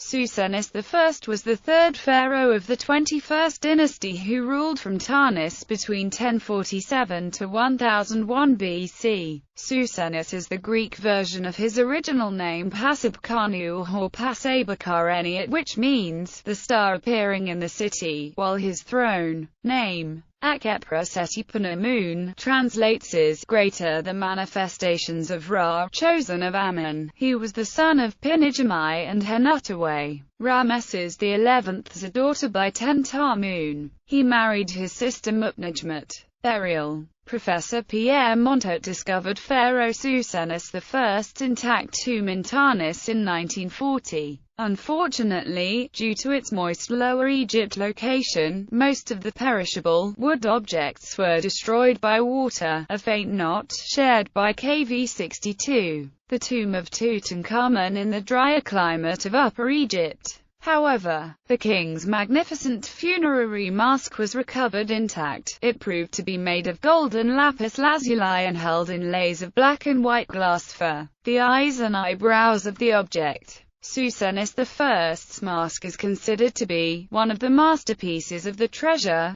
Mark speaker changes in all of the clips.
Speaker 1: Psusennes I was the third pharaoh of the 21st dynasty who ruled from Tanis between 1047 to 1001 BC. Psusennes is the Greek version of his original name Pasabkanu or Pasabakareni, which means the star appearing in the city, while his throne name Akepra Setipanamun translates as greater the manifestations of Ra, chosen of Ammon. He was the son of Pinijamai and Henutaway. Rameses XI's a daughter by Tentamun. He married his sister Mupnajmat. Burial. Professor Pierre Montot discovered Pharaoh Psusennes I's intact tomb in Tanis in 1940. Unfortunately, due to its moist Lower Egypt location, most of the perishable wood objects were destroyed by water, a fate not shared by KV62, the tomb of Tutankhamun in the drier climate of Upper Egypt. However, the king's magnificent funerary mask was recovered intact. It proved to be made of golden lapis lazuli and held inlays of black and white glass for the eyes and eyebrows of the object. Psusennes I's mask is considered to be one of the masterpieces of the treasure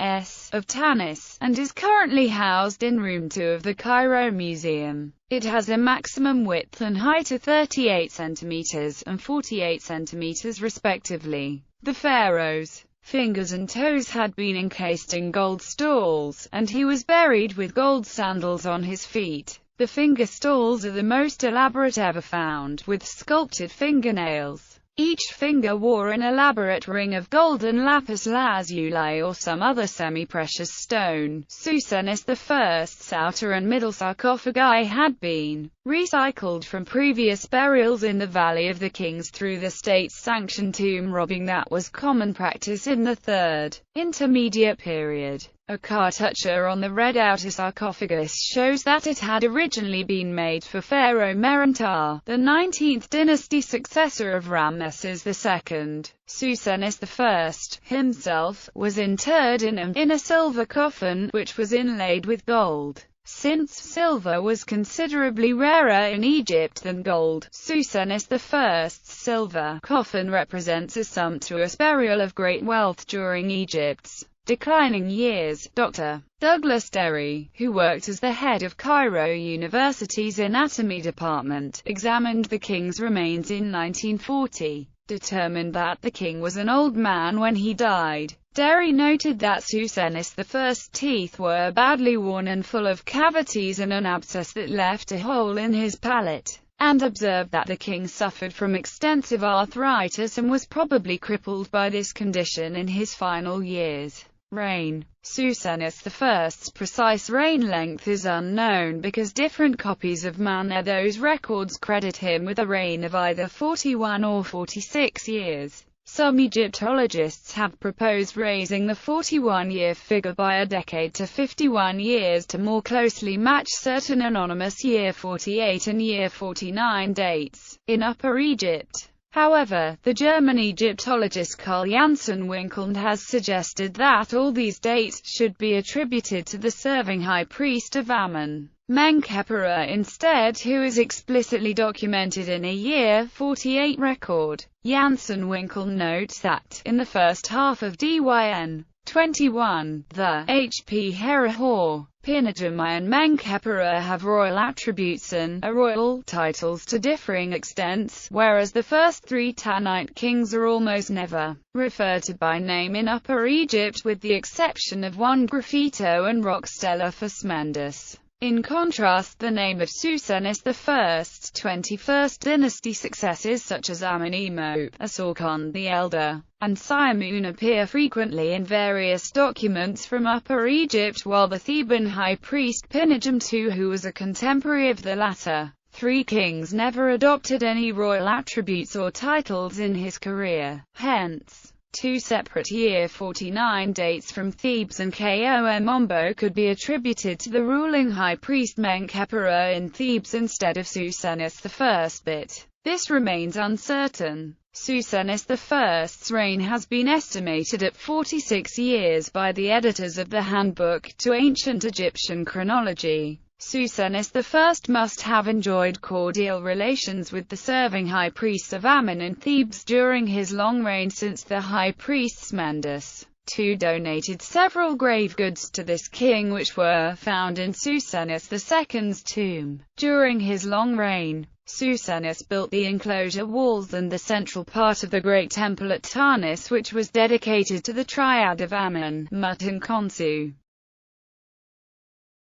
Speaker 1: of Tanis, and is currently housed in Room 2 of the Cairo Museum. It has a maximum width and height of 38 cm and 48 cm respectively. The pharaoh's fingers and toes had been encased in gold stalls, and he was buried with gold sandals on his feet. The finger stalls are the most elaborate ever found, with sculpted fingernails. Each finger wore an elaborate ring of golden lapis lazuli or some other semi-precious stone. Psusennes I's outer and middle sarcophagi had been recycled from previous burials in the Valley of the Kings through the state-sanctioned tomb robbing that was common practice in the Third Intermediate period. A cartoucher on the red outer sarcophagus shows that it had originally been made for Pharaoh Merenptah, the 19th dynasty successor of Ramesses II. Psusennes I himself was interred in a silver coffin, which was inlaid with gold. Since silver was considerably rarer in Egypt than gold, Psusennes I's silver coffin represents a sumptuous burial of great wealth during Egypt's declining years. Dr. Douglas Derry, who worked as the head of Cairo University's anatomy department, examined the king's remains in 1940, determined that the king was an old man when he died. Derry noted that Psusennes I's teeth were badly worn and full of cavities and an abscess that left a hole in his palate, and observed that the king suffered from extensive arthritis and was probably crippled by this condition in his final years. Reign. Psusennes I's precise reign length is unknown because different copies of Manetho's records credit him with a reign of either 41 or 46 years. Some Egyptologists have proposed raising the 41-year figure by a decade to 51 years to more closely match certain anonymous year 48 and year 49 dates in Upper Egypt. However, the German Egyptologist Karl Janssen Winkelnd has suggested that all these dates should be attributed to the serving high priest of Ammon, Menkaperah instead, who is explicitly documented in a year 48 record. Janssen Winkelnd notes that, in the first half of DYN 21, the HP Herihor, Pinijamai and Menkaperah have royal attribution, royal titles to differing extents, whereas the first three Tanite kings are almost never referred to by name in Upper Egypt with the exception of one graffito and rock stela for Smendus. In contrast, the name of Psusennes I's 21st dynasty successors such as Amenemhotep, Asorkon the Elder, and Siamun appear frequently in various documents from Upper Egypt, while the Theban high priest Pinijam II, who was a contemporary of the latter three kings, never adopted any royal attributes or titles in his career. Hence, two separate year 49 dates from Thebes and Komombo could be attributed to the ruling high priest Menkaperah in Thebes instead of Psusennes I, but this remains uncertain. Psusennes I's reign has been estimated at 46 years by the editors of the Handbook to Ancient Egyptian Chronology. Psusennes I must have enjoyed cordial relations with the serving high priests of Ammon in Thebes during his long reign, since the high priests Mendes II donated several grave goods to this king which were found in Psusennes II's tomb. During his long reign, Psusennes built the enclosure walls and the central part of the great temple at Tarnis, which was dedicated to the triad of Ammon, Mut and Khonsu.